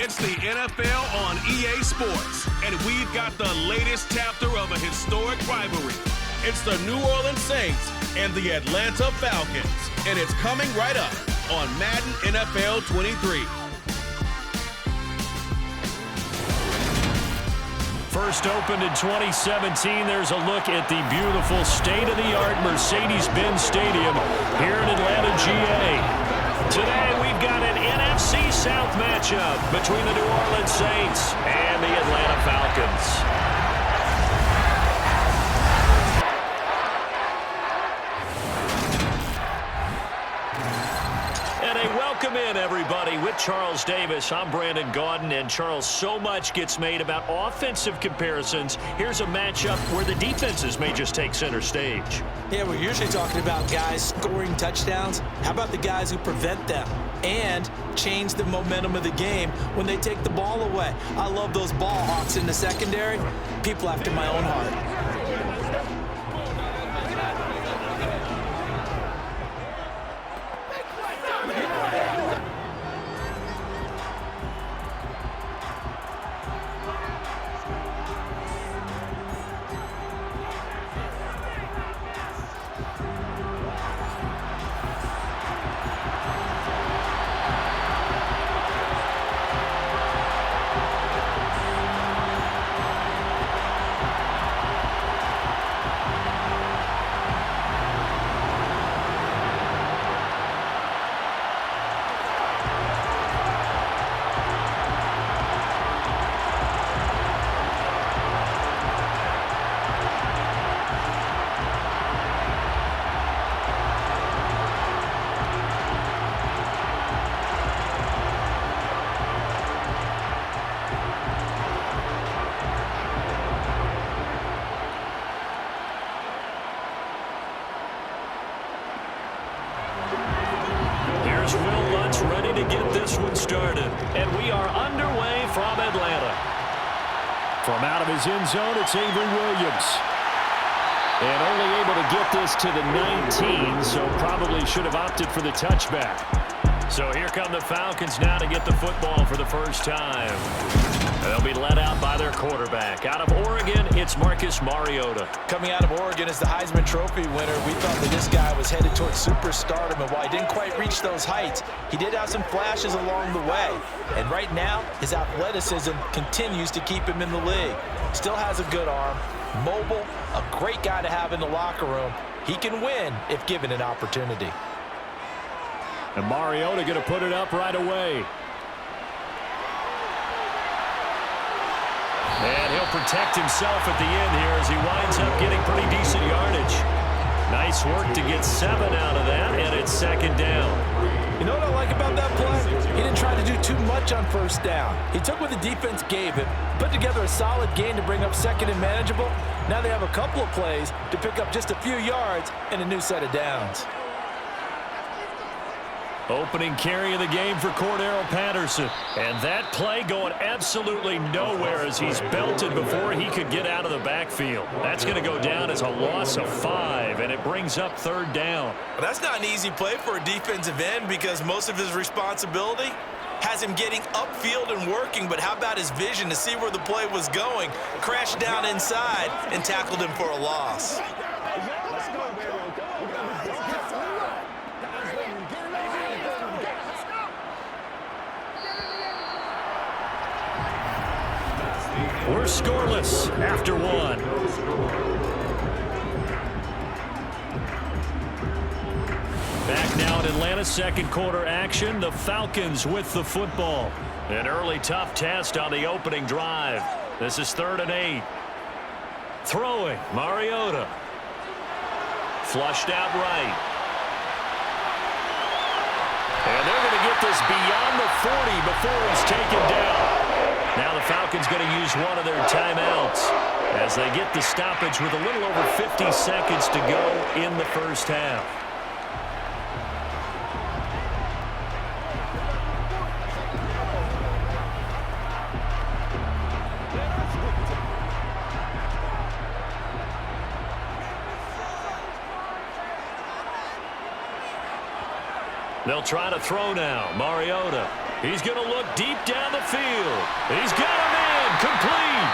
It's the NFL on EA Sports, and we've got the latest chapter of a historic rivalry. It's the New Orleans Saints and the Atlanta Falcons, and it's coming right up on Madden NFL 23. First opened in 2017, there's a look at the beautiful state-of-the-art Mercedes-Benz Stadium here in Atlanta, GA. Today, we've got an NFC South matchup between the New Orleans Saints and the Atlanta Falcons. Welcome in, everybody. With Charles Davis, I'm Brandon Gaudin, and Charles, so much gets made about offensive comparisons. Here's a matchup where the defenses may just take center stage. Yeah, we're usually talking about guys scoring touchdowns. How about the guys who prevent them and change the momentum of the game when they take the ball away? I love those ball hawks in the secondary. People after my own heart. Started, and we are underway from Atlanta. From out of his end zone, it's Avery Williams. And only able to get this to the 19, so probably should have opted for the touchback. So here come the Falcons now to get the football for the first time. They'll be led out by their quarterback. Out of Oregon, it's Marcus Mariota. Coming out of Oregon as the Heisman Trophy winner, we thought that this guy was headed towards superstardom, and while he didn't quite reach those heights, he did have some flashes along the way. And right now, his athleticism continues to keep him in the league. Still has a good arm, mobile, a great guy to have in the locker room. He can win if given an opportunity. And Mariota going to put it up right away. And he'll protect himself at the end here as he winds up getting pretty decent yardage. Nice work to get 7 out of that, and it's second down. You know what I like about that play? He didn't try to do too much on first down. He took what the defense gave him, put together a solid gain to bring up second and manageable. Now they have a couple of plays to pick up just a few yards and a new set of downs. Opening carry of the game for Cordero Patterson. And that play going absolutely nowhere as he's belted before he could get out of the backfield. That's going to go down as a loss of 5, and it brings up third down. Well, that's not an easy play for a defensive end because most of his responsibility has him getting upfield and working, but how about his vision to see where the play was going? Crashed down inside and tackled him for a loss. We're scoreless after 1. Back now in Atlanta's second quarter action. The Falcons with the football. An early tough test on the opening drive. This is 3rd and 8. Throwing, Mariota. Flushed out right. And they're going to get this beyond the 40 before he's taken down. Now the Falcons going to use one of their timeouts as they get the stoppage with a little over 50 seconds to go in the first half. They'll try to throw now. Mariota. He's going to look deep down the field. He's got him in. Complete.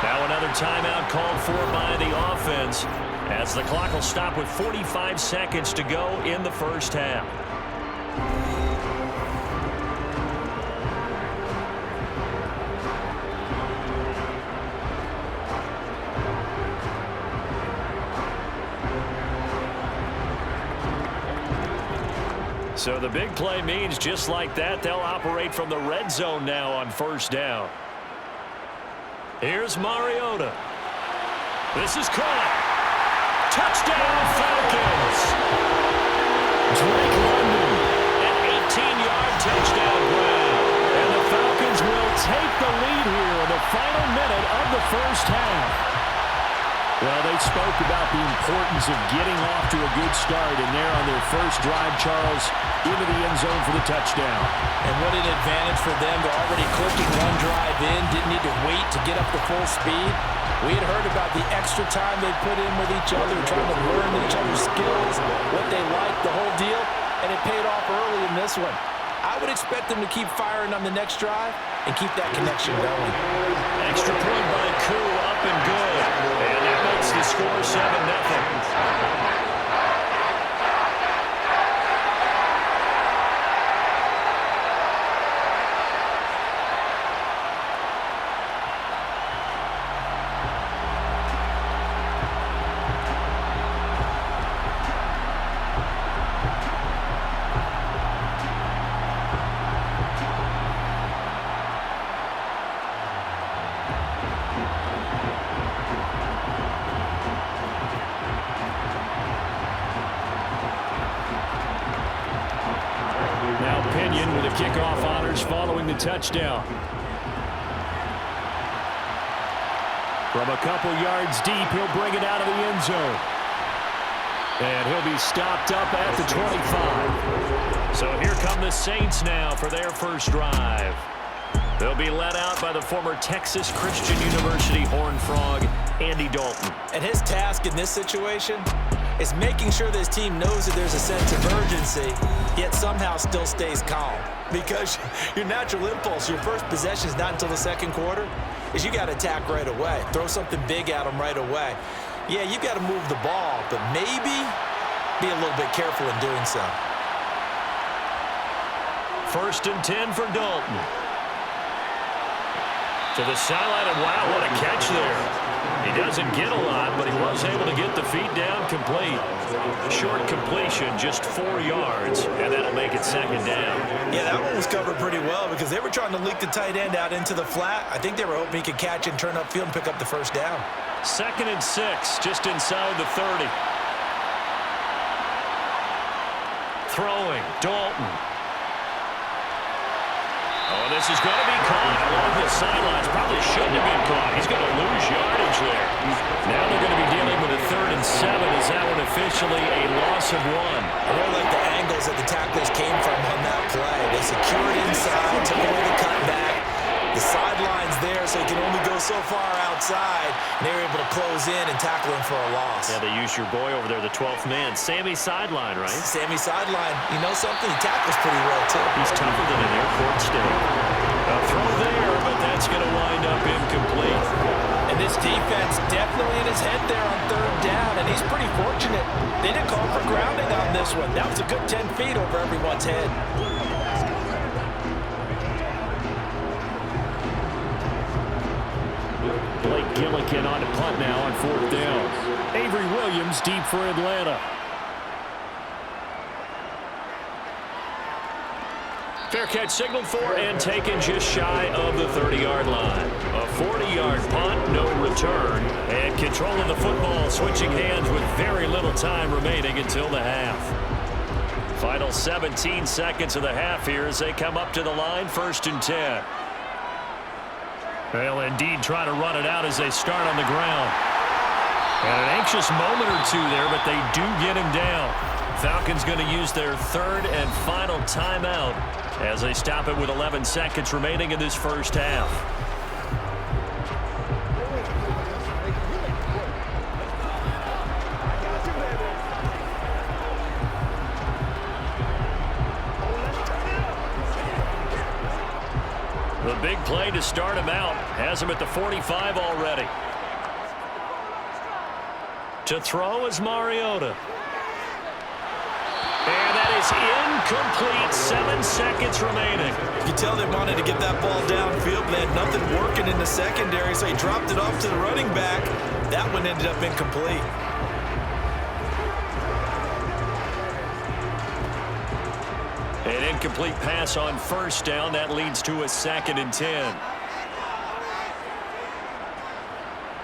Now another timeout called for by the offense as the clock will stop with 45 seconds to go in the first half. So the big play means just like that, they'll operate from the red zone now on first down. Here's Mariota. This is Kwai. Touchdown, Falcons. Drake London, an 18-yard touchdown grab. And the Falcons will take the lead here in the final minute of the first half. Well, they spoke about the importance of getting off to a good start, and there on their first drive, Charles, into the end zone for the touchdown. And what an advantage for them. They're already clicking one drive in, didn't need to wait to get up to full speed. We had heard about the extra time they put in with each other, trying to learn each other's skills, what they liked, the whole deal, and it paid off early in this one. I would expect them to keep firing on the next drive and keep that connection going. Extra point by Koo, up and good. And that makes the score 7-0. Kickoff honors following the touchdown. From a couple yards deep, he'll bring it out of the end zone. And he'll be stopped up at the 25. So here come the Saints now for their first drive. They'll be led out by the former Texas Christian University Horned Frog, Andy Dalton. And his task in this situation is making sure this team knows that there's a sense of urgency, yet somehow still stays calm. Because your natural impulse, your first possession is not until the second quarter, is you got to attack right away. Throw something big at them right away. Yeah, you got to move the ball, but maybe be a little bit careful in doing so. 1st and 10 for Dalton. To the sideline, and wow, what a catch there. He doesn't get a lot, but he was able to get the feet down complete. Short completion, just 4 yards, and that'll make it 2nd down. Yeah, that one was covered pretty well because they were trying to leak the tight end out into the flat. I think they were hoping he could catch and turn upfield and pick up the first down. 2nd and 6, just inside the 30. Throwing, Dalton. Oh, this is going to be caught along the sidelines. Probably shouldn't have been caught. He's going to lose yardage there. Now they're going to be dealing with a 3rd and 7. Is that one officially a loss of 1? I really like the angles that the tacklers came from on that play. They secured inside, took away the cutback. The sideline's there, so he can only go so far outside. And they were able to close in and tackle him for a loss. Yeah, they used your boy over there, the 12th man. Sammy Sideline, right? Sammy Sideline. You know something? He tackles pretty well, too. He's tougher than an airport steak. A throw there, but that's going to wind up incomplete. And this defense definitely in his head there on 3rd down, and he's pretty fortunate. They didn't call for grounding on this one. That was a good 10 feet over everyone's head. Blake Gillikin on to punt now on 4th down. Avery Williams deep for Atlanta. Fair catch signaled for and taken just shy of the 30-yard line. A 40-yard punt, no return. And control of the football switching hands with very little time remaining until the half. Final 17 seconds of the half here as they come up to the line, 1st and 10. They'll indeed try to run it out as they start on the ground. And an anxious moment or two there, but they do get him down. Falcons going to use their 3rd and final timeout as they stop it with 11 seconds remaining in this first half. big play to start him out. Has him at the 45 already. To throw is Mariota. And that is incomplete. 7 seconds remaining. You can tell they wanted to get that ball downfield. They had nothing working in the secondary, so he dropped it off to the running back. That one ended up incomplete. An incomplete pass on first down. That leads to a 2nd and 10.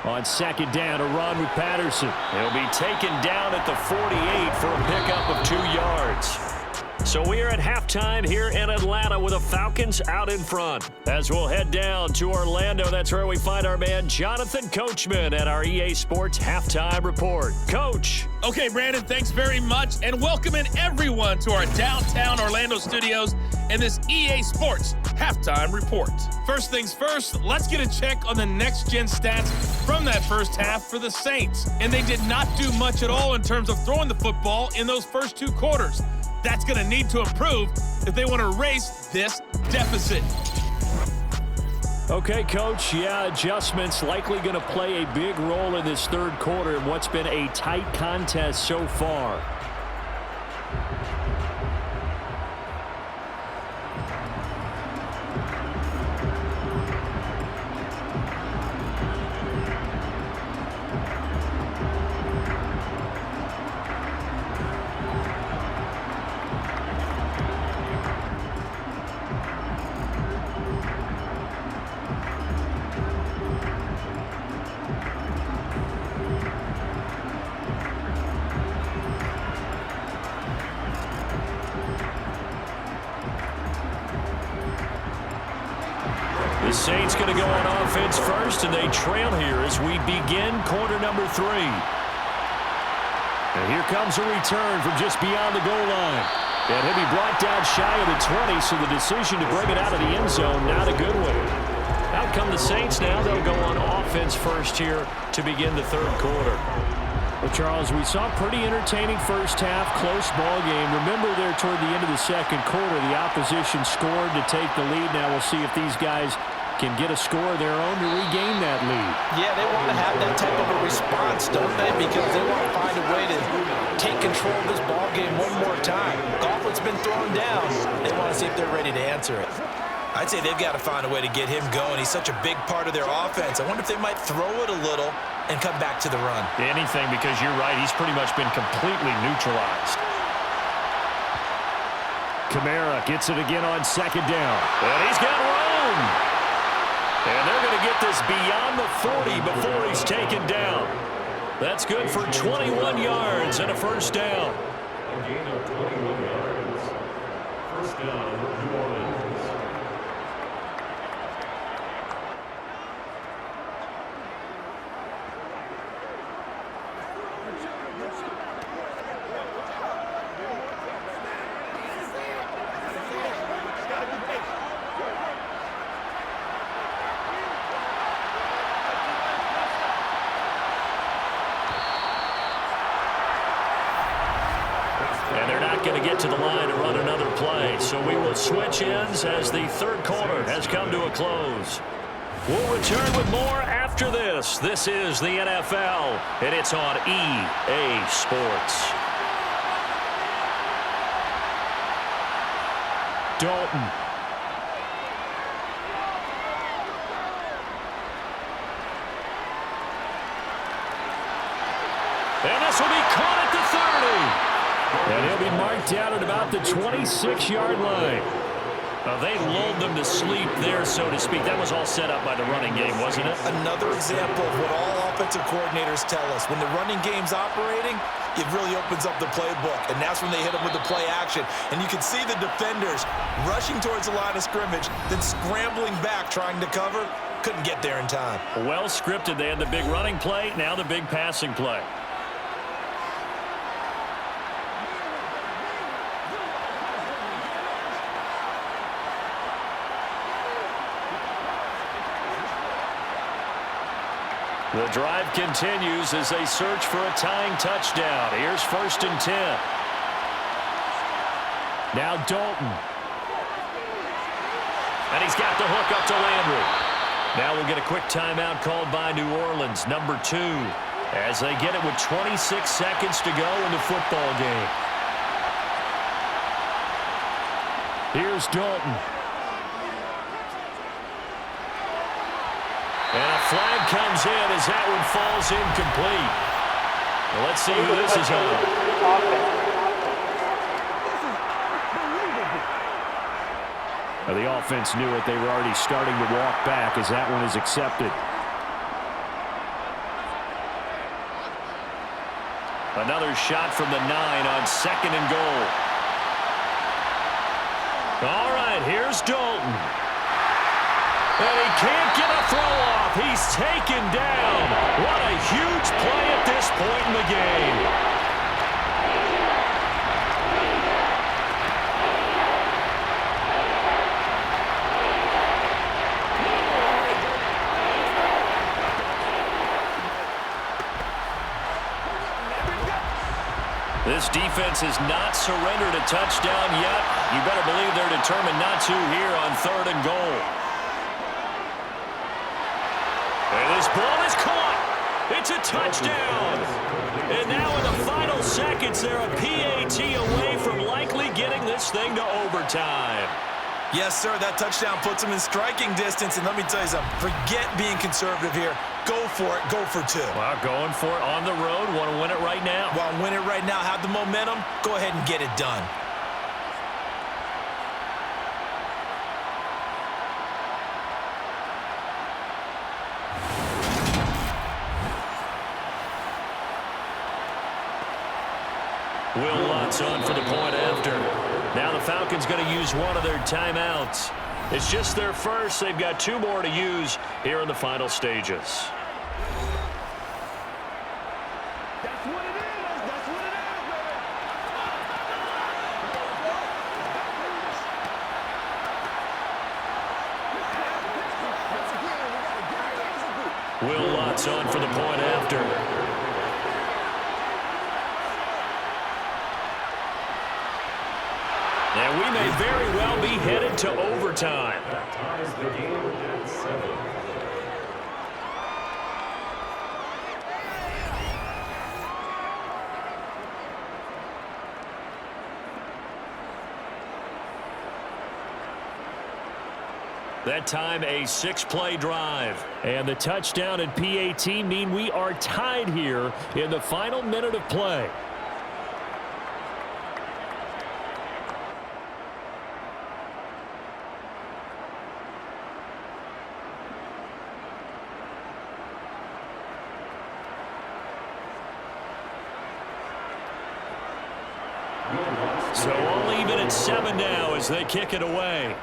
On 2nd down, a run with Patterson. He'll be taken down at the 48 for a pickup of 2 yards. So we are at halftime here in Atlanta with the Falcons out in front. As we'll head down to Orlando, that's where we find our man Jonathan Coachman at our EA Sports Halftime Report. Coach. Okay, Brandon, thanks very much, and welcoming everyone to our downtown Orlando studios and this EA Sports Halftime Report. First things first, let's get a check on the next-gen stats from that first half for the Saints. And they did not do much at all in terms of throwing the football in those first 2 quarters. That's going to need to improve if they want to erase this deficit. Okay, Coach, adjustments likely going to play a big role in this 3rd quarter in what's been a tight contest so far. The Saints going to go on offense first, and they trail here as we begin quarter number 3. And here comes a return from just beyond the goal line. And he'll be brought down shy of the 20, so the decision to bring it out of the end zone, not a good one. Out come the Saints now. They'll go on offense first here to begin the 3rd quarter. Well, Charles, we saw a pretty entertaining first half, close ball game. Remember there toward the end of the 2nd quarter, the opposition scored to take the lead. Now we'll see if these guys can get a score of their own to regain that lead. Yeah, they want to have that type of a response, don't they? Because they want to find a way to take control of this ball game one more time. Gauntlet's been thrown down. They want to see if they're ready to answer it. I'd say they've got to find a way to get him going. He's such a big part of their offense. I wonder if they might throw it a little and come back to the run. Anything, because you're right. He's pretty much been completely neutralized. Kamara gets it again on 2nd down. And he's got room. And they're going to get this beyond the 40 before he's taken down. That's good for 21 yards and a first down. A gain of 21 yards. First down, New Orleans. Going to get to the line to run another play. So we will switch ends as the 3rd quarter has come to a close. We'll return with more after this. This is the NFL, and it's on EA Sports. Dalton. And this will be caught at the 30. And he'll be marked down at about the 26-yard line. They lulled them to sleep there, so to speak. That was all set up by the running game, wasn't it? Another example of what all offensive coordinators tell us. When the running game's operating, it really opens up the playbook. And that's when they hit them with the play action. And you can see the defenders rushing towards the line of scrimmage, then scrambling back, trying to cover. Couldn't get there in time. Well scripted. They had the big running play, now the big passing play. The drive continues as they search for a tying touchdown. Here's 1st and 10. Now Dalton. And he's got the hook up to Landry. Now we'll get a quick timeout called by New Orleans, number 2, as they get it with 26 seconds to go in the football game. Here's Dalton. And a flag comes in as that one falls incomplete. Well, let's see who this is on. The offense knew it. They were already starting to walk back as that one is accepted. Another shot from the 9 on 2nd and goal. All right, here's Dalton. And he can't get a throw off. He's taken down. What a huge play at this point in the game. This defense has not surrendered a touchdown yet. You better believe they're determined not to here on 3rd and goal. And this ball is caught. It's a touchdown. And now in the final seconds, they're a PAT away from likely getting this thing to overtime. Yes, sir, that touchdown puts them in striking distance. And let me tell you something, forget being conservative here. Go for it, go for 2. Well, going for it on the road. Want to win it right now? Well, win it right now, have the momentum, go ahead and get it done. Will Lutz on for the point after. Now the Falcons going to use one of their timeouts. It's just their first. They've got 2 more to use here in the final stages. That's what it is. That's what it is, baby. Will Lutz on for the point after. And we may very well be headed to overtime. That time a 6-play drive. And the touchdown and PAT mean we are tied here in the final minute of play. So all even at 7 now as they kick it away.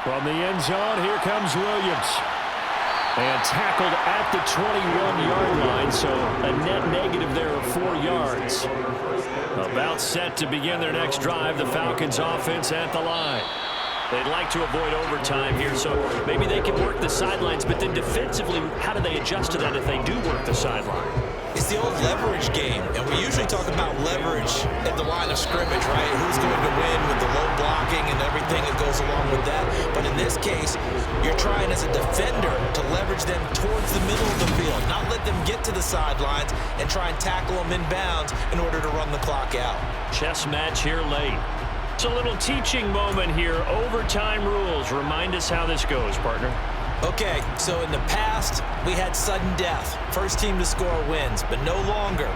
From the end zone, here comes Williams. And tackled at the 21-yard line, so a net negative there of 4 yards. About set to begin their next drive, the Falcons offense at the line. They'd like to avoid overtime here, so maybe they can work the sidelines, but then defensively, how do they adjust to that if they do work the sideline? It's the old leverage game, and we usually talk about leverage at the line of scrimmage, right? Who's going to win with the low blocking and everything that goes along with that. But in this case, you're trying as a defender to leverage them towards the middle of the field, not let them get to the sidelines and try and tackle them inbounds in order to run the clock out. Chess match here late. It's a little teaching moment here. Overtime rules. Remind us how this goes, partner. Okay, so in the past, we had sudden death. First team to score wins, but no longer.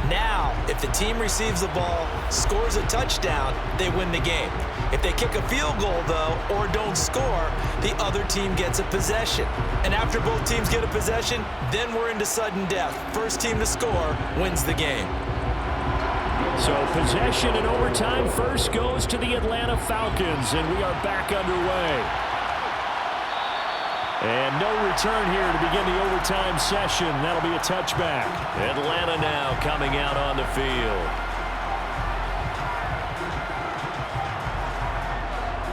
Now, if the team receives the ball, scores a touchdown, they win the game. If they kick a field goal, though, or don't score, the other team gets a possession. And after both teams get a possession, then we're into sudden death. First team to score wins the game. So possession in overtime first goes to the Atlanta Falcons, and we are back underway. And no return here to begin the overtime session. That'll be a touchback. Atlanta now coming out on the field.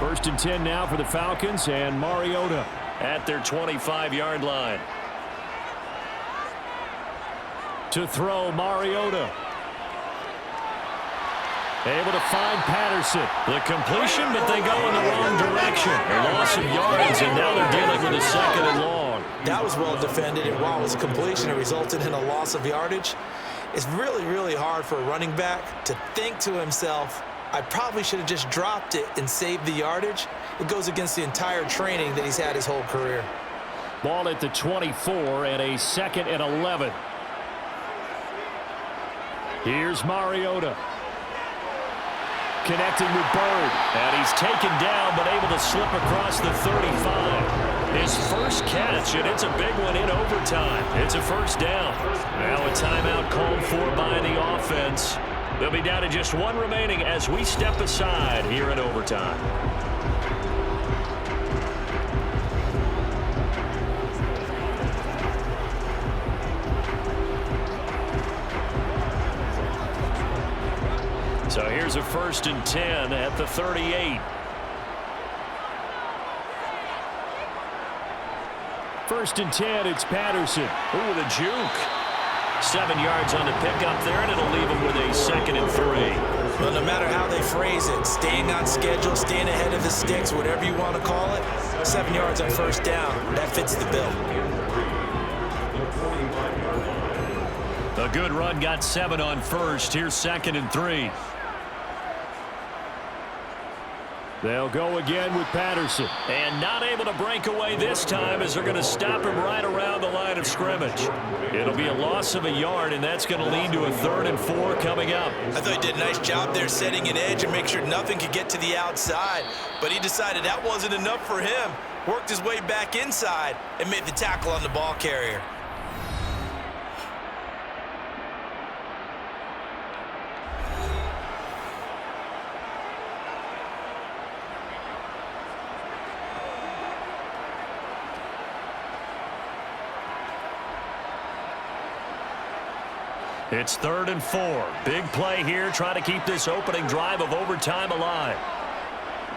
First and 10 now for the Falcons, and Mariota at their 25-yard line. To throw, Mariota. Able to find Patterson. The completion, but they go in the wrong direction. A loss of yards, and now they're dealing with a 2nd and long. That was well defended, and while it was a completion, it resulted in a loss of yardage. It's really, really hard for a running back to think to himself, I probably should have just dropped it and saved the yardage. It goes against the entire training that he's had his whole career. Ball at the 24 and a 2nd and 11. Here's Mariota. Connecting with Bird. And he's taken down, but able to slip across the 35. His first catch, and it's a big one in overtime. It's a 1st down. Now a timeout called for by the offense. They'll be down to just 1 remaining as we step aside here in overtime. So here's a 1st and 10 at the 38. 1st and 10, it's Patterson. Ooh, the juke. 7 yards on the pickup there, and it'll leave him with a 2nd and 3. Well, no matter how they phrase it, staying on schedule, staying ahead of the sticks, whatever you want to call it, 7 yards on 1st down, that fits the bill. A good run got 7 on 1st. Here's 2nd and 3. They'll go again with Patterson. And not able to break away this time as they're going to stop him right around the line of scrimmage. It'll be a loss of a yard, and that's going to lead to a 3rd and 4 coming up. I thought he did a nice job there setting an edge and make sure nothing could get to the outside. But he decided that wasn't enough for him. Worked his way back inside and made the tackle on the ball carrier. It's 3rd and 4. Big play here, trying to keep this opening drive of overtime alive.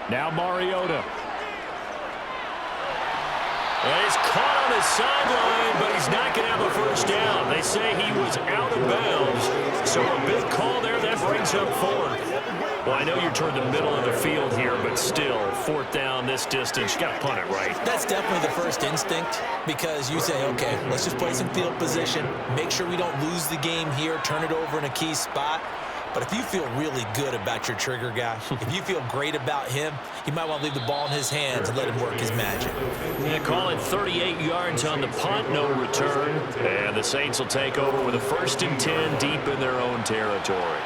Now Mariota. And he's caught on his sideline, but he's not going to have a 1st down. They say he was out of bounds. So a big call there that brings up 4th. Well, I know you're toward the middle of the field here, but still, 4th down this distance, you got to punt it, right? That's definitely the first instinct, because you say, okay, let's just play some field position, make sure we don't lose the game here, turn it over in a key spot. But if you feel really good about your trigger guy, if you feel great about him, you might want to leave the ball in his hands and let him work his magic. Yeah, call it 38 yards on the punt, no return. And the Saints will take over with a 1st and 10 deep in their own territory.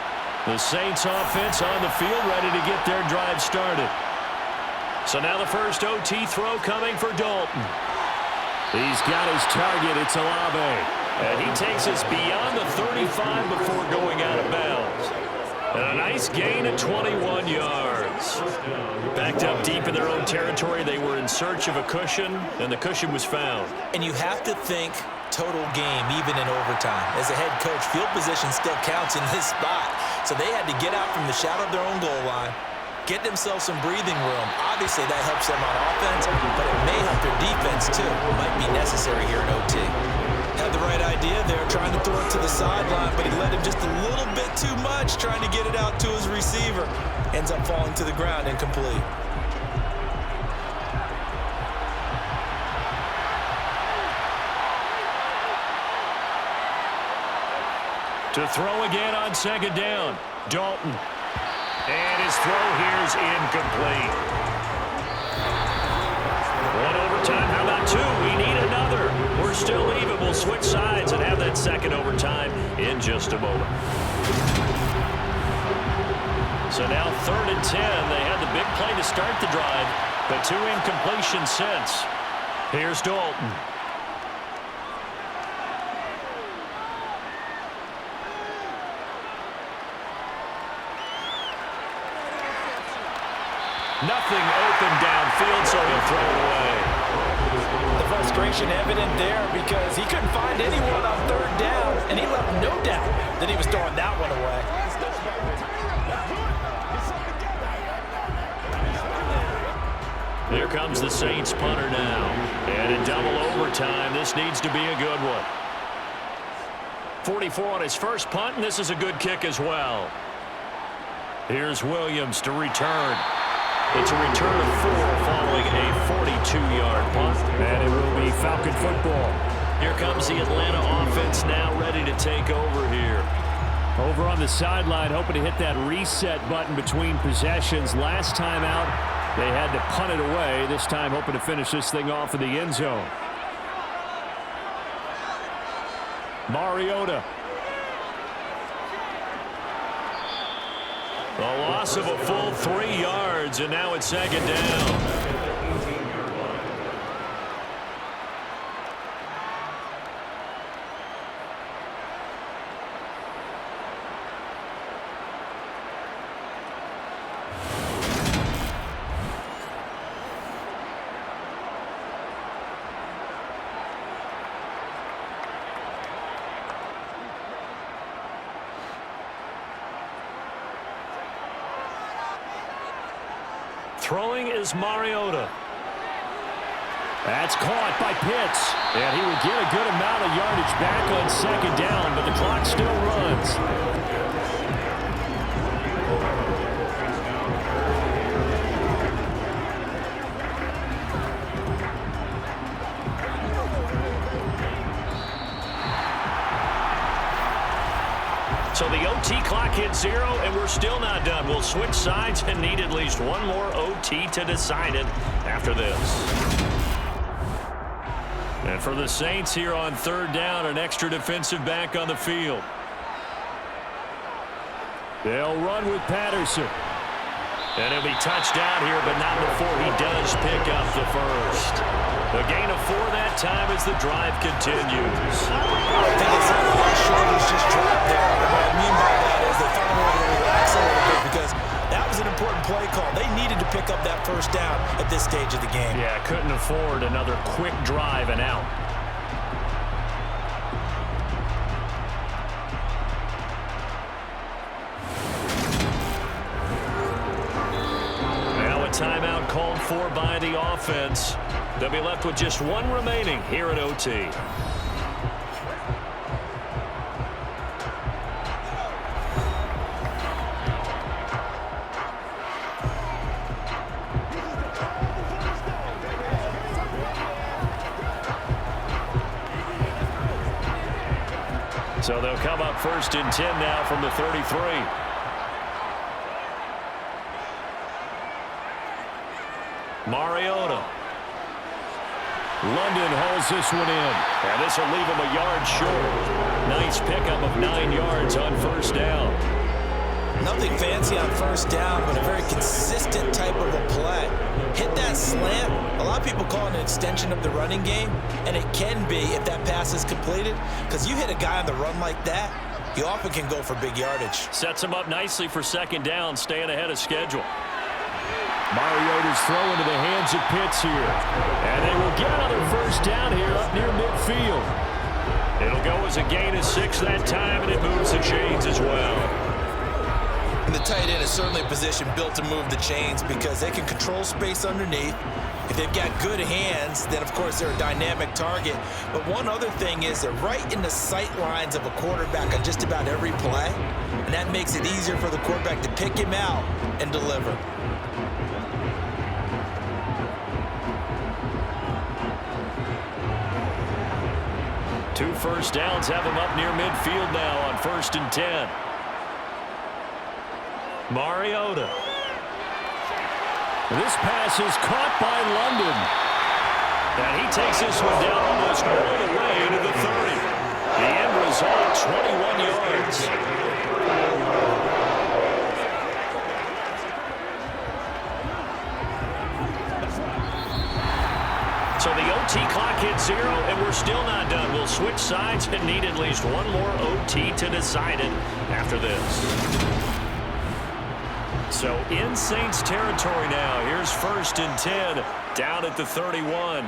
The Saints offense on the field, ready to get their drive started. So now the first OT throw coming for Dalton. He's got his target. It's Olave. And he takes us beyond the 35 before going out of bounds. And a nice gain of 21 yards. Backed up deep in their own territory. They were in search of a cushion, and the cushion was found. And you have to think total game, even in overtime. As a head coach, field position still counts in this spot. So they had to get out from the shadow of their own goal line, get themselves some breathing room. Obviously, that helps them on offense, but it may help their defense, too. It might be necessary here in OT. Had the right idea there, trying to throw it to the sideline, but he let him just a little bit too much, trying to get it out to his receiver. Ends up falling to the ground, incomplete. To throw again on 2nd down, Dalton. And his throw here is incomplete. One overtime, how about 2? We need another. We're still even. We'll switch sides and have that 2nd overtime in just a moment. So now 3rd and 10. They had the big play to start the drive, but 2 incompletions since. Here's Dalton. Nothing open downfield, so he'll throw it away. The frustration evident there because he couldn't find anyone on 3rd down, and he left no doubt that he was throwing that one away. Here comes the Saints punter now. And in double overtime, this needs to be a good one. 44 on his first punt, and this is a good kick as well. Here's Williams to return. It's a return of 4 following a 42-yard punt. And it will be Falcon football. Here comes the Atlanta offense now ready to take over here. Over on the sideline, hoping to hit that reset button between possessions. Last time out, they had to punt it away. This time hoping to finish this thing off in the end zone. Mariota. A loss of a full 3 yards, and now it's second down. Throwing is Mariota. That's caught by Pitts. And he would get a good amount of yardage back on second down, but the clock still runs. So the OT clock hits 0, and we're still not done. We'll switch sides and need at least one more OT to decide it after this. And for the Saints here on third down, an extra defensive back on the field. They'll run with Patterson. And he'll be touched down here, but not before he does pick up the first. A gain of 4 that time as the drive continues. I think it's on the last shoulders just dropped there. And what I mean by that is they found a way to relax a little bit because that was an important play call. They needed to pick up that first down at this stage of the game. Yeah, couldn't afford another quick drive and out. Timeout called for by the offense. They'll be left with just 1 remaining here at OT. So they'll come up 1st and 10 now from the 33. Mariota. London hauls this one in. And this will leave him a yard short. Nice pickup of 9 yards on first down. Nothing fancy on first down, but a very consistent type of a play. Hit that slant. A lot of people call it an extension of the running game, and it can be if that pass is completed, because you hit a guy on the run like that, you often can go for big yardage. Sets him up nicely for second down, staying ahead of schedule. Mariota's throw into the hands of Pitts here. And they will get another first down here up near midfield. It'll go as a gain of 6 that time, and it moves the chains as well. And the tight end is certainly a position built to move the chains because they can control space underneath. If they've got good hands, then, of course, they're a dynamic target. But one other thing is they're right in the sight lines of a quarterback on just about every play, and that makes it easier for the quarterback to pick him out and deliver. Two first downs have him up near midfield now on 1st and 10. Mariota. This pass is caught by London. And he takes this one down almost all the way to the 30. The end result, 21 yards. So the OT clock hits 0, and we're still not done. We'll switch sides and need at least one more OT to decide it after this. So in Saints territory now. Here's 1st and 10 down at the 31.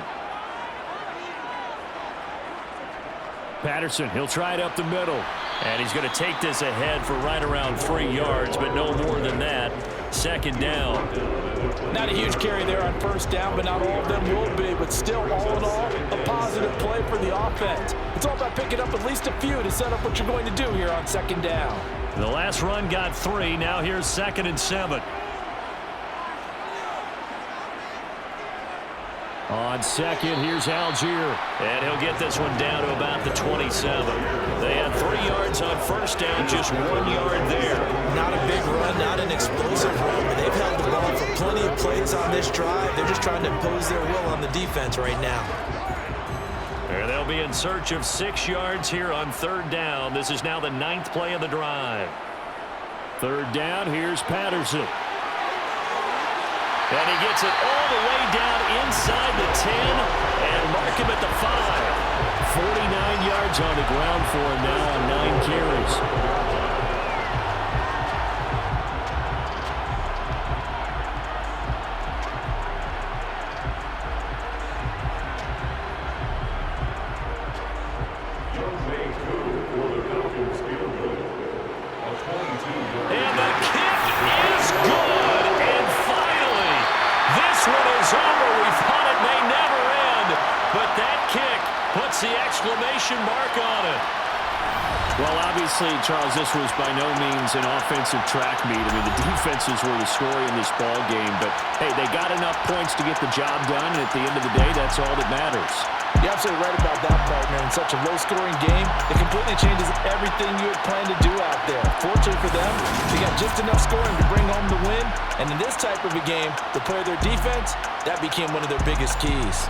Patterson, he'll try it up the middle. And he's going to take this ahead for right around 3 yards, but no more than that. Second down. Not a huge carry there on first down, but not all of them will be. But still, all in all, a positive play for the offense. It's all about picking up at least a few to set up what you're going to do here on second down. The last run got 3. Now here's 2nd and 7. On second, here's Algier. And he'll get this one down to about the 27. They had 3 yards on first down, just 1 yard there. Not a big run, not an explosive run, but they've held the ball for plenty of plays on this drive. They're just trying to impose their will on the defense right now. And they'll be in search of 6 yards here on 3rd down. This is now the 9th play of the drive. 3rd down, here's Patterson. And he gets it all the way down inside the 10 and mark him at the 5. 49 yards on the ground for him now on 9 carries. The exclamation mark on it. Well, obviously, Charles, this was by no means an offensive track meet. I mean, the defenses were the story in this ball game, but hey, they got enough points to get the job done, and at the end of the day, that's all that matters. You're absolutely right about that, partner. In such a low-scoring game, it completely changes everything you had planned to do out there. Fortunately for them, they got just enough scoring to bring home the win, and in this type of a game, to play their defense, that became one of their biggest keys.